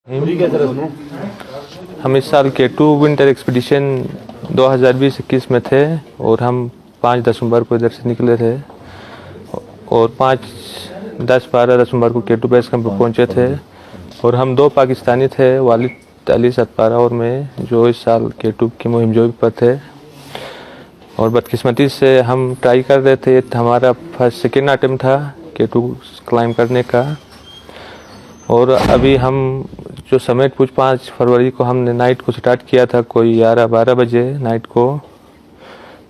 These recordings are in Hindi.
हम इस साल K2 विंटर एक्सपीडिशन 2020-21 में थे और हम 5 दिसंबर को इधर से निकले थे और 5-10-12 दिसंबर को K2 बेस कैंप पर पहुंचे थे। और हम 2 पाकिस्तानी थे, वालिद अली सतपारा और मैं, जो इस साल K2 की मुहिम जोई पर थे। और बदकिस्मती से हम ट्राई कर रहे थे, हमारा सेकेंड अटेम्प्ट था K2 क्लाइम करने का। और अभी हम जो समेट पूछ 5 फरवरी को हमने नाइट को स्टार्ट किया था, कोई 11-12 बजे नाइट को।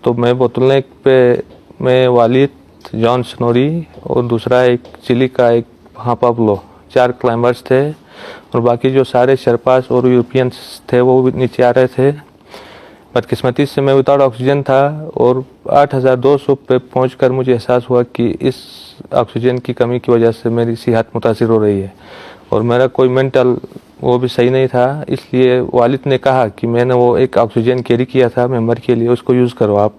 तो मैं बोतलनेक पे मैं वालिद, जॉन स्नोरी और दूसरा एक चिली का एक पाब्लो, 4 क्लाइंबर्स थे। और बाकी जो सारे शर्पास और यूरोपियंस थे वो भी नीचे आ रहे थे। बदकिस्मती से मैं विदाउट ऑक्सीजन था और 8200 पे पहुंचकर मुझे एहसास हुआ कि इस ऑक्सीजन की कमी की वजह से मेरी सेहत मुतासिर हो रही है और मेरा कोई मेंटल वो भी सही नहीं था। इसलिए वालिद ने कहा कि मैंने वो एक ऑक्सीजन कैरी किया था मेंबर के लिए, उसको यूज़ करो आप।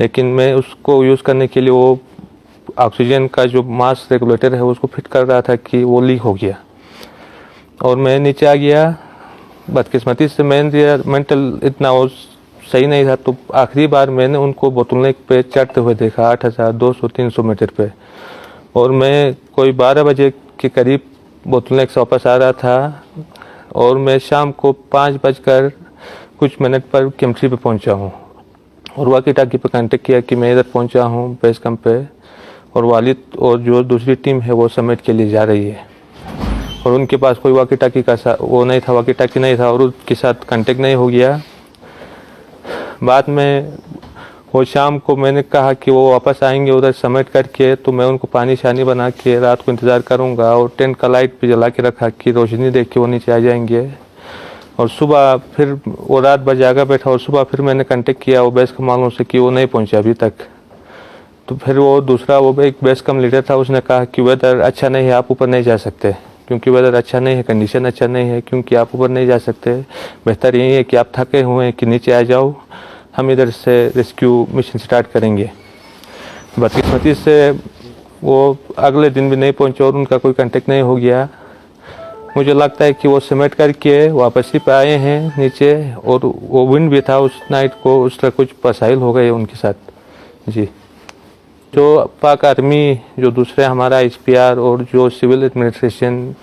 लेकिन मैं उसको यूज़ करने के लिए वो ऑक्सीजन का जो मास रेगुलेटर है उसको फिट कर रहा था कि वो लीक हो गया और मैं नीचे आ गया। बदकिस्मती से मेंटल इतना वो सही नहीं था। तो आखिरी बार मैंने उनको बोतलनेक पे चढ़ते हुए देखा 8200-300 मीटर पे। और मैं कोई 12 बजे के करीब बोतलनेक से वापस आ रहा था और मैं शाम को 5 बजकर कुछ मिनट पर केम्ट्री पे पहुंचा हूं और वाकी टाकी पे कांटेक्ट किया कि मैं इधर पहुंचा हूं बेस कैंप पे और वालिद और जो दूसरी टीम है वो समिट के लिए जा रही है। और उनके पास कोई वाकी टाकी का वो नहीं था, वाकी टाकी नहीं था और उनके साथ कांटेक्ट नहीं हो गया। बाद में वो शाम को मैंने कहा कि वो वापस आएंगे उधर समिट करके, तो मैं उनको पानी शानी बना के रात को इंतज़ार करूंगा और टेंट का लाइट भी जला के रखा कि रोशनी देख के वो नीचे आ जाएंगे। और सुबह फिर वो रात भर जागा बैठा और सुबह फिर मैंने कांटेक्ट किया वो बेस कैंप वालों से कि वो नहीं पहुंचे अभी तक। तो फिर वो दूसरा वो एक बेस कैंप लीडर था, उसने कहा कि वेदर अच्छा नहीं है, आप ऊपर नहीं जा सकते, क्योंकि वेदर अच्छा नहीं है, कंडीशन अच्छा नहीं है, क्योंकि आप ऊपर नहीं जा सकते। बेहतर यही है कि आप थके हुए हैं कि नीचे आ जाओ, हम इधर से रेस्क्यू मिशन स्टार्ट करेंगे। बदकिस्मती से वो अगले दिन भी नहीं पहुंचे और उनका कोई कांटेक्ट नहीं हो गया। मुझे लगता है कि वो समेट करके वापस ही पे आए हैं नीचे और वो विंड भी था उस नाइट को, उस तरह कुछ मसाइल हो गए उनके साथ जी। जो पाक आर्मी, जो दूसरे हमारा SPR और जो सिविल एडमिनिस्ट्रेशन,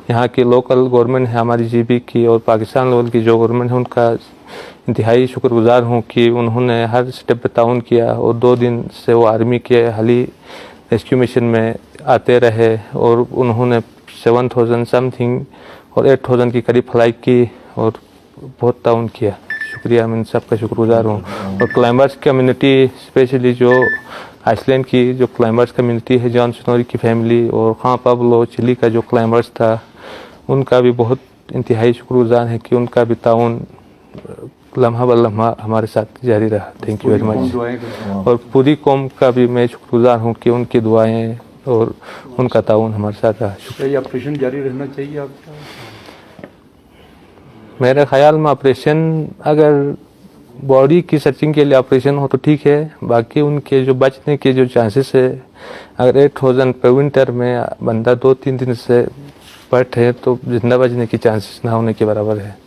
यहाँ की लोकल गवर्नमेंट है हमारी GB की और पाकिस्तान लेवल की जो गवर्नमेंट है, उनका इंतहाई शुक्रगुजार हूँ कि उन्होंने हर स्टेप पे ताउन किया। और 2 दिन से वो आर्मी के हाली रेस्क्यू मिशन में आते रहे और उन्होंने 7000 समथिंग और 8000 की करीब फ्लाई की और बहुत ताउन किया। शुक्रिया, मैं सबका शुक्रगुजार हूँ। और क्लाइंबर्स कम्युनिटी, स्पेशली जो आइसलैंड की जो क्लाइंबर्स कम्युनिटी है, जॉन स्नोरी की फैमिली और पाब्लो चिली का जो क्लाइंबर्स था, उनका भी बहुत इंतहाई शुक्रगुजार है कि उनका भी ताउन लम्हा ब लम्हा हमारे साथ जारी रहा। Thank you very much. और पूरी कौम का भी मैं शुक्रगुजार हूँ कि उनकी दुआएं और उनका ताउन हमारे साथ रहा। शुक्रिया। ऑपरेशन जारी रहना चाहिए आपका? मेरे ख्याल में ऑपरेशन, अगर बॉडी की सर्चिंग के लिए ऑपरेशन हो तो ठीक है, बाकी उनके जो बचने के जो चांसेस है, अगर 8000 पे विंटर में बंदा 2-3 दिन से बैठे तो जिंदा बचने की चांसेस ना होने के बराबर है।